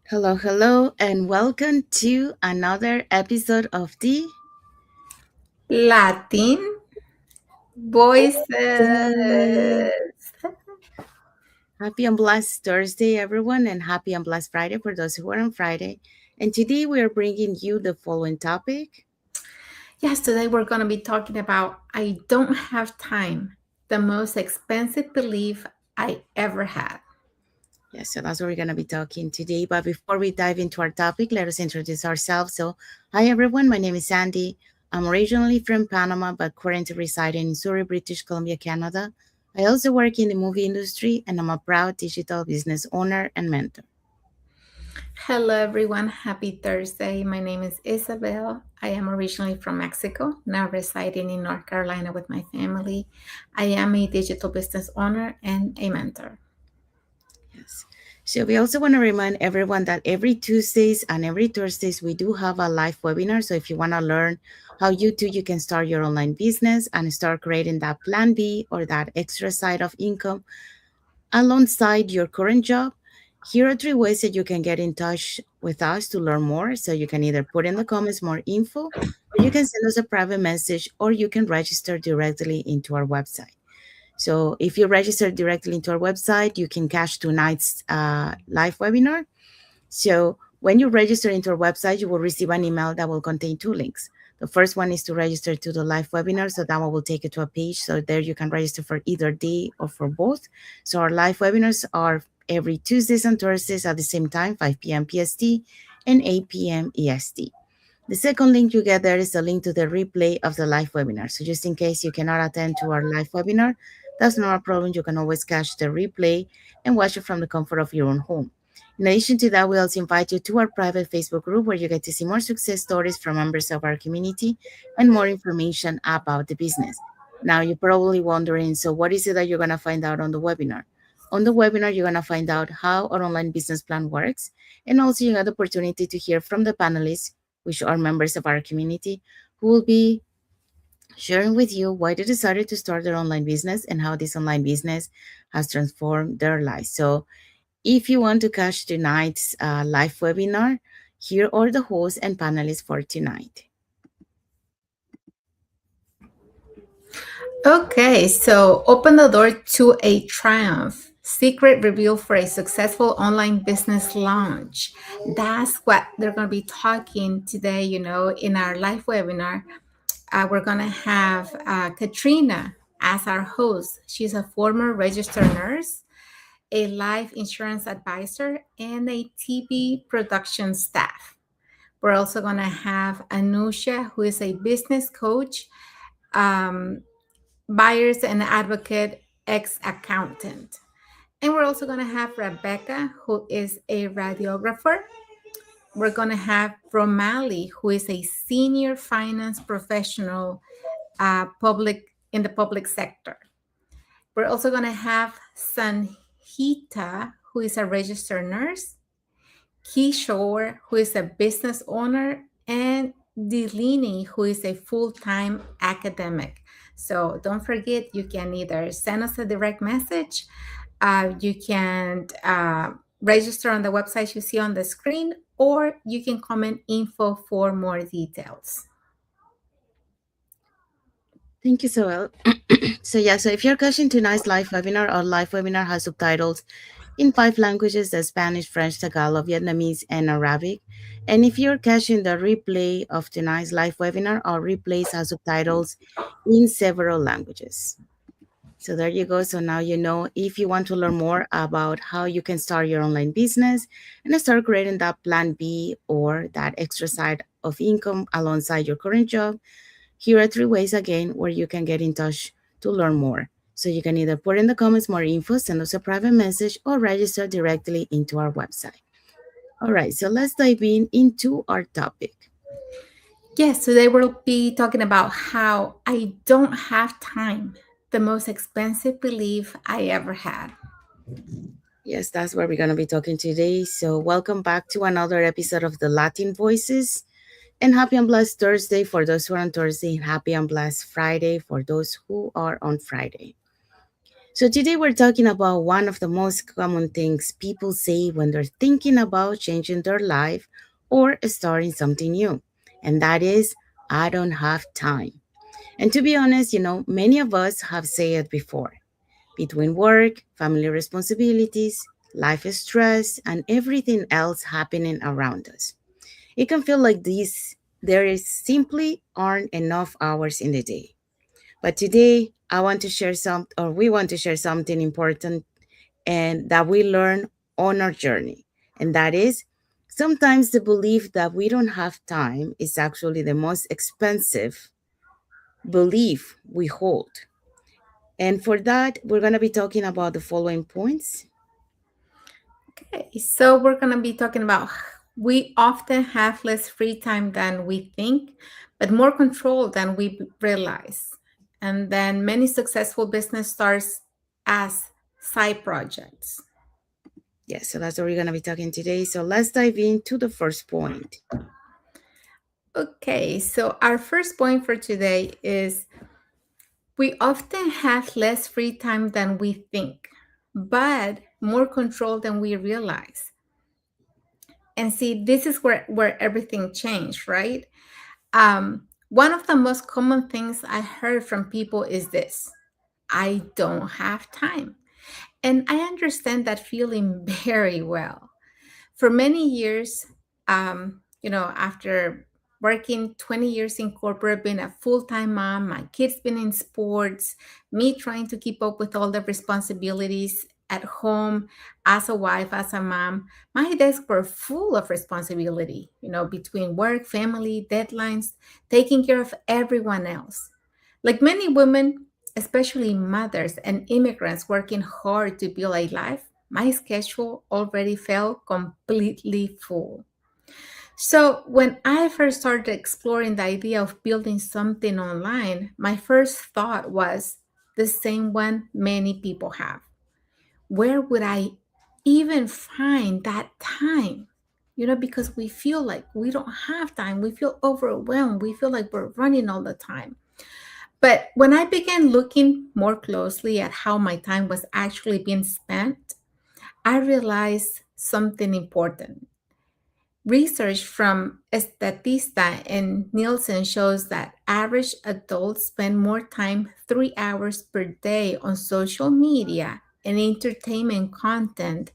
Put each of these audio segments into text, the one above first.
Hello, hello, and welcome to another episode of the Latin voices. Happy and Blessed Thursday, everyone, and Happy and Blessed Friday for those who are on Friday. And today we are bringing you the following topic. Yes, today we're going to be talking about I don't have time, the most expensive belief I ever had. Yes, so that's what we're going to be talking today. But before we dive into our topic, let us introduce ourselves. So, hi, everyone. My name is Sandy. I'm originally from Panama, but currently residing in Surrey, British Columbia, Canada. I also work in the movie industry, and I'm a proud digital business owner and mentor. Hello, everyone. Happy Thursday. My name is Isabel. I am originally from Mexico, now residing in North Carolina with my family. I am a digital business owner and a mentor. Yes. So we also want to remind everyone that every Tuesdays and every Thursdays we do have a live webinar. So if you want to learn how you can start your online business and start creating that plan B or that extra side of income alongside your current job, here are three ways that you can get in touch with us to learn more. So you can either put in the comments more info, or you can send us a private message, or you can register directly into our website. So if you register directly into our website, you can catch tonight's live webinar. So when you register into our website, you will receive an email that will contain two links. The first one is to register to the live webinar. So that one will take you to a page. So there you can register for either day or for both. So our live webinars are every Tuesdays and Thursdays at the same time, 5 p.m. PST and 8 p.m. EST. The second link you get there is a link to the replay of the live webinar. So just in case you cannot attend to our live webinar, that's not a problem. You can always catch the replay and watch it from the comfort of your own home. In addition to that, we also invite you to our private Facebook group where you get to see more success stories from members of our community and more information about the business. Now, you're probably wondering, so what is it that you're going to find out on the webinar? On the webinar, you're going to find out how our online business plan works, and also you have the opportunity to hear from the panelists, which are members of our community, who will be sharing with you why they decided to start their online business and how this online business has transformed their lives. So, if you want to catch tonight's live webinar, here are the hosts and panelists for tonight. Okay, so open the door to a triumph. Secret reveal for a successful online business launch. That's what they're going to be talking today, in our live webinar. We're going to have Katrina as our host. She's a former registered nurse, a life insurance advisor, and a TV production staff. We're also going to have Anusha, who is a business coach, um, buyers and advocate, ex accountant. And we're also going to have Rebecca, who is a radiographer. We're going to have Romali, who is a senior finance professional, public in the public sector. We're also going to have Sanhita, who is a registered nurse, Kishore, who is a business owner, and Delini, who is a full time academic. So don't forget, you can either send us a direct message, you can register on the website you see on the screen, or you can comment info for more details. Thank you, Soel. So if you're catching tonight's live webinar, our live webinar has subtitles in five languages: the Spanish, French, Tagalog, Vietnamese, and Arabic. And if you're catching the replay of tonight's live webinar, our replays have subtitles in several languages. So there you go. So now you know, if you want to learn more about how you can start your online business and start creating that plan B or that extra side of income alongside your current job, here are three ways again where you can get in touch to learn more. So you can either put in the comments more info, send us a private message, or register directly into our website. All right, so let's dive into our topic. Yes, today we'll be talking about how I don't have time, the most expensive belief I ever had. Yes, that's where we're going to be talking today. So welcome back to another episode of the Latin Voices. And happy and blessed Thursday for those who are on Thursday, and happy and blessed Friday for those who are on Friday. So, today we're talking about one of the most common things people say when they're thinking about changing their life or starting something new, and that is, I don't have time. And to be honest, many of us have said it before. Between work, family responsibilities, life stress, and everything else happening around us, it can feel like there is simply aren't enough hours in the day. But today, we want to share something important and that we learn on our journey. And that is, sometimes the belief that we don't have time is actually the most expensive belief we hold. And for that, we're going to be talking about the following points. Okay, so we're going to be talking about we often have less free time than we think, but more control than we realize. And then many successful business starts as side projects. Yes, so that's what we're going to be talking today. So let's dive into the first point. Okay, so our first point for today is we often have less free time than we think, but more control than we realize. And see, this is where everything changed, right? One of the most common things I heard from people is this: I don't have time. And I understand that feeling very well. For many years, after working 20 years in corporate, being a full-time mom, my kids been in sports, me trying to keep up with all the responsibilities at home as a wife, as a mom, my days were full of responsibility, between work, family, deadlines, taking care of everyone else. Like many women, especially mothers and immigrants working hard to build a life, my schedule already felt completely full. So, when I first started exploring the idea of building something online, my first thought was the same one many people have. Where would I even find that time? Because we feel like we don't have time. We feel overwhelmed. We feel like we're running all the time. But when I began looking more closely at how my time was actually being spent, I realized something important. Research from Statista and Nielsen shows that average adults spend more time 3 hours per day on social media and entertainment content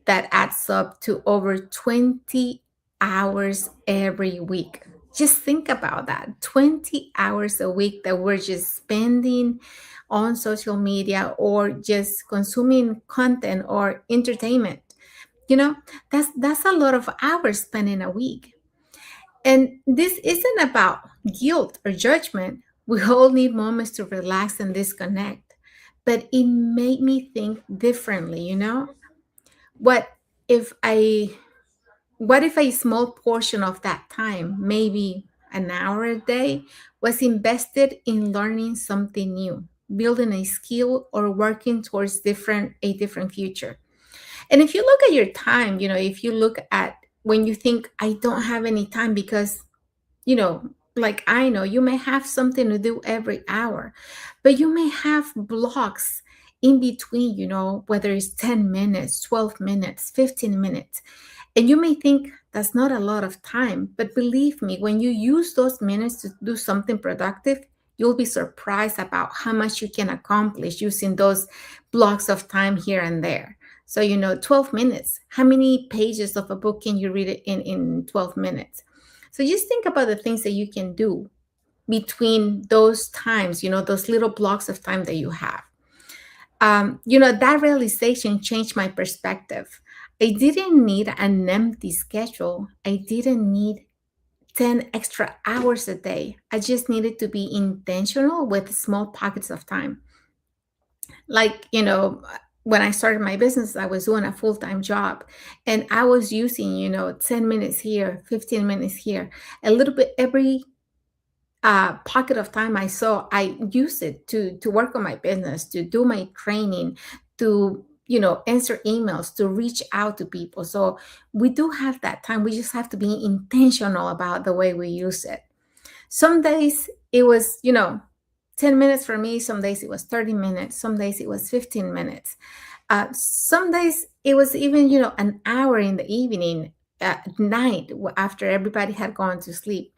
that adds up to over 20 hours every week. Just think about that, 20 hours a week that we're just spending on social media or just consuming content or entertainment. You know, that's a lot of hours spent in a week. And this isn't about guilt or judgment. We all need moments to relax and disconnect. But it made me think differently. What if I what if a small portion of that time, maybe an hour a day, was invested in learning something new, building a skill or working towards a different future? And if you look at your time, if you look at when you think I don't have any time because, like I know you may have something to do every hour, but you may have blocks in between, whether it's 10 minutes, 12 minutes, 15 minutes. And you may think that's not a lot of time, but believe me, when you use those minutes to do something productive, you'll be surprised about how much you can accomplish using those blocks of time here and there. So, 12 minutes, how many pages of a book can you read it in 12 minutes? So just think about the things that you can do between those times, those little blocks of time that you have. That realization changed my perspective. I didn't need an empty schedule. I didn't need 10 extra hours a day. I just needed to be intentional with small pockets of time. Like, when I started my business, I was doing a full time job and I was using, 10 minutes here, 15 minutes here, a little bit every pocket of time I saw, I use it to work on my business, to do my training, to answer emails, to reach out to people. So we do have that time. We just have to be intentional about the way we use it. Some days it was, 10 minutes for me. Some days it was 30 minutes. Some days it was 15 minutes. Some days it was even, an hour in the evening at night after everybody had gone to sleep.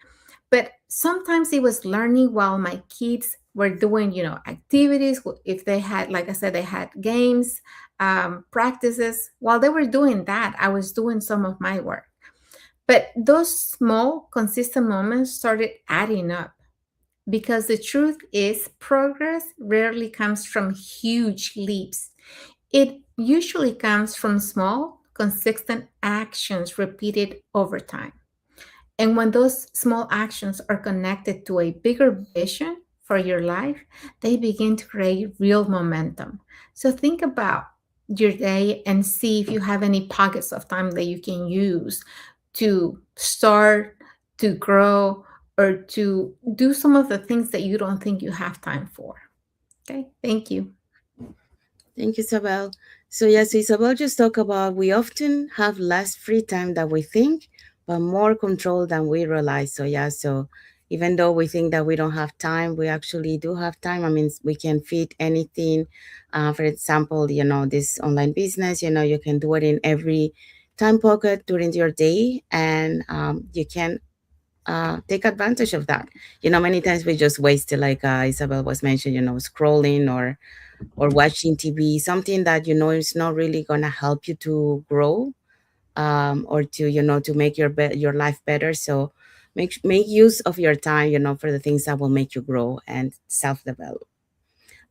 But sometimes it was learning while my kids were doing, activities. If they had, like I said, they had games, practices. While they were doing that, I was doing some of my work. But those small, consistent moments started adding up, because the truth is, progress rarely comes from huge leaps. It usually comes from small, consistent actions repeated over time. And when those small actions are connected to a bigger vision for your life, they begin to create real momentum. So think about your day and see if you have any pockets of time that you can use to start, to grow, or to do some of the things that you don't think you have time for. Okay, thank you. Thank you, Isabel. So yes, Isabel just talked about we often have less free time than we think, but more control than we realize. So yeah, so even though we think that we don't have time, we actually do have time. I mean, we can fit anything. For example, this online business, you can do it in every time pocket during your day, and you can take advantage of that. Many times we just waste it, like Isabel was mentioned, scrolling or watching TV, something that is not really gonna help you to grow, or to to make your life better. So make use of your time, for the things that will make you grow and self develop.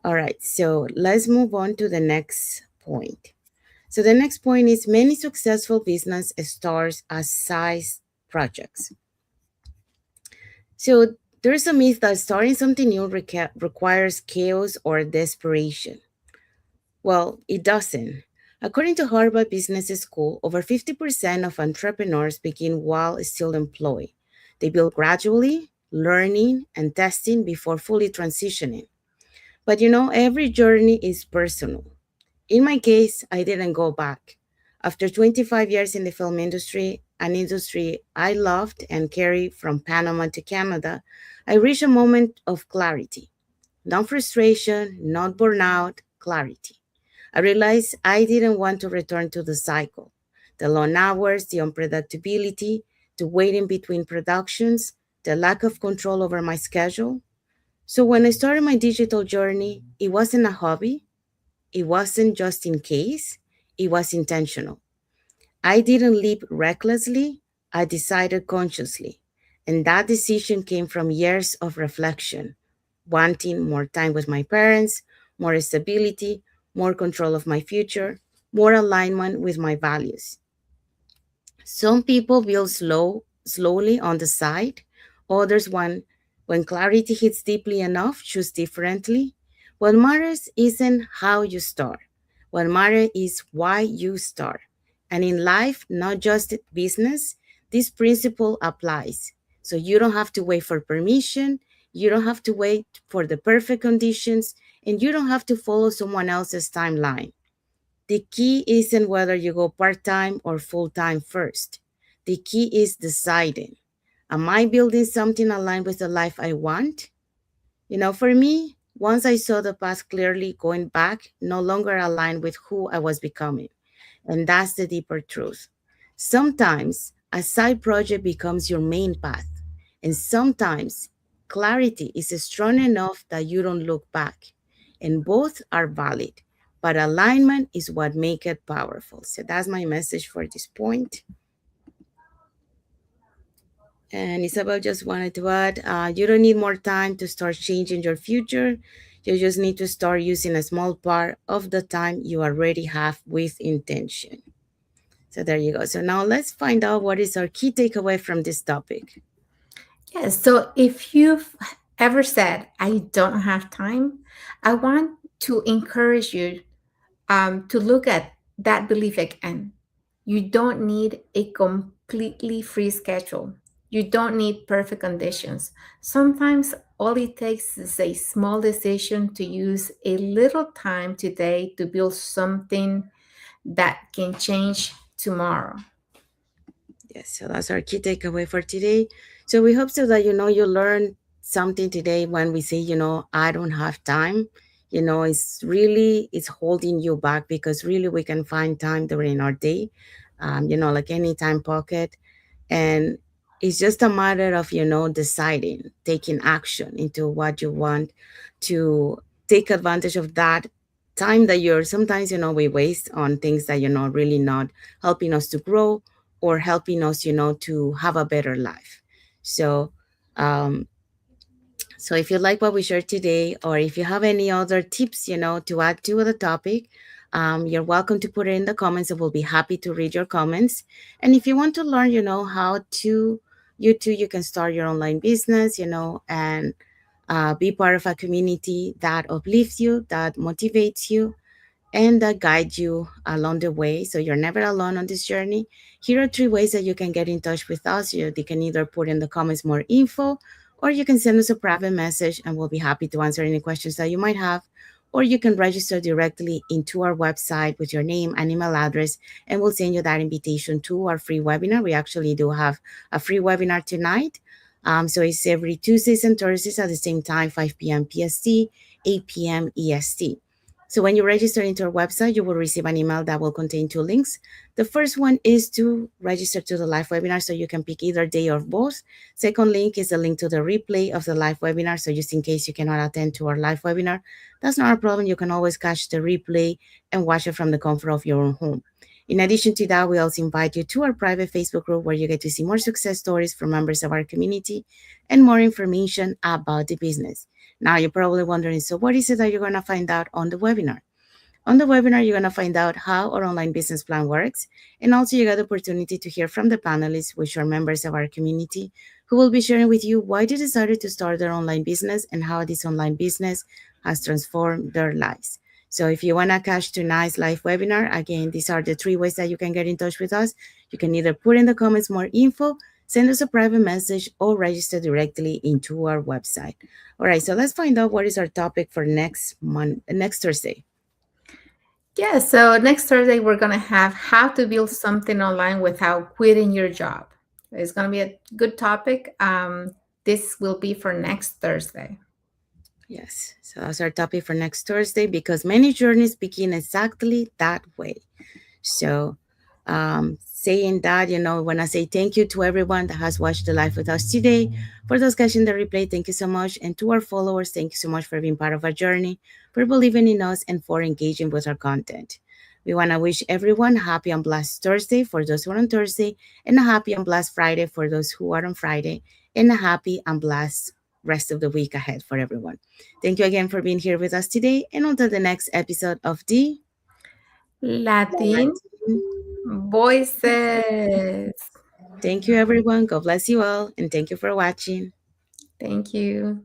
All right, so let's move on to the next point. So the next point is many successful business starts as size projects. So there's a myth that starting something new requires chaos or desperation. Well, it doesn't. According to Harvard Business School, over 50% of entrepreneurs begin while still employed. They build gradually, learning and testing before fully transitioning. But every journey is personal. In my case, I didn't go back. After 25 years in the film industry, an industry I loved and carried from Panama to Canada, I reached a moment of clarity. Not frustration, not burnout, clarity. I realized I didn't want to return to the cycle, the long hours, the unpredictability, the waiting between productions, the lack of control over my schedule. So when I started my digital journey, it wasn't a hobby, it wasn't just in case, it was intentional. I didn't leap recklessly, I decided consciously. And that decision came from years of reflection, wanting more time with my parents, more stability, more control of my future, more alignment with my values. Some people build slowly on the side. Others, when clarity hits deeply enough, choose differently. What matters isn't how you start. What matters is why you start. And in life, not just business, this principle applies. So you don't have to wait for permission. You don't have to wait for the perfect conditions. And you don't have to follow someone else's timeline. The key isn't whether you go part time or full time first. The key is deciding, am I building something aligned with the life I want? For me, once I saw the path clearly, going back no longer aligned with who I was becoming. And that's the deeper truth. Sometimes a side project becomes your main path, and sometimes clarity is strong enough that you don't look back. And both are valid, but alignment is what makes it powerful. So that's my message for this point. And Isabel just wanted to add, you don't need more time to start changing your future. You just need to start using a small part of the time you already have with intention. So there you go. So now let's find out what is our key takeaway from this topic. Yes. So if you've ever said, I don't have time, I want to encourage you to look at that belief again. You don't need a completely free schedule. You don't need perfect conditions. Sometimes all it takes is a small decision to use a little time today to build something that can change tomorrow. Yes, so that's our key takeaway for today. So we hope so that you learn something today when we say, I don't have time, it's holding you back, because really we can find time during our day, like any time pocket. And it's just a matter of, deciding, taking action into what you want to take advantage of that time that you're sometimes, we waste on things that, really not helping us to grow or helping us, to have a better life. So, um, so if you like what we shared today, or if you have any other tips, to add to the topic, you're welcome to put it in the comments, and we'll be happy to read your comments. And if you want to learn, how to, you too, you can start your online business, and be part of a community that uplifts you, that motivates you, and that guide you along the way, so you're never alone on this journey. Here are three ways that you can get in touch with us. They can either put in the comments more info, or you can send us a private message, and we'll be happy to answer any questions that you might have. Or you can register directly into our website with your name and email address, and we'll send you that invitation to our free webinar. We actually do have a free webinar tonight. So it's every Tuesdays and Thursdays at the same time, 5 p.m. PST, 8 p.m. EST. So when you register into our website, you will receive an email that will contain two links. The first one is to register to the live webinar, so you can pick either day or both. Second link is a link to the replay of the live webinar. So just in case you cannot attend to our live webinar, that's not a problem. You can always catch the replay and watch it from the comfort of your own home. In addition to that, we also invite you to our private Facebook group, where you get to see more success stories from members of our community and more information about the business. Now you're probably wondering, so what is it that you're going to find out on the webinar? On the webinar, you're going to find out how our online business plan works. And also you got the opportunity to hear from the panelists, which are members of our community, who will be sharing with you why they decided to start their online business and how this online business has transformed their lives. So if you want to catch tonight's live webinar, again, these are the three ways that you can get in touch with us. You can either put in the comments more info, send us a private message, or register directly into our website. All right, so let's find out what is our topic for next Thursday. Yeah, so next Thursday we're going to have how to build something online without quitting your job. It's going to be a good topic. This will be for next Thursday. Yes, so that's our topic for next Thursday, because many journeys begin exactly that way. So, saying that, I want to say thank you to everyone that has watched the live with us today. For those catching the replay, thank you so much. And to our followers, thank you so much for being part of our journey, for believing in us, and for engaging with our content. We want to wish everyone a happy and blessed Thursday for those who are on Thursday, and a happy and blessed Friday for those who are on Friday, and a happy and blessed rest of the week ahead for everyone. Thank you again for being here with us today, and until the next episode of the Latin Voices. Thank you, everyone. God bless you all, and thank you for watching. Thank you.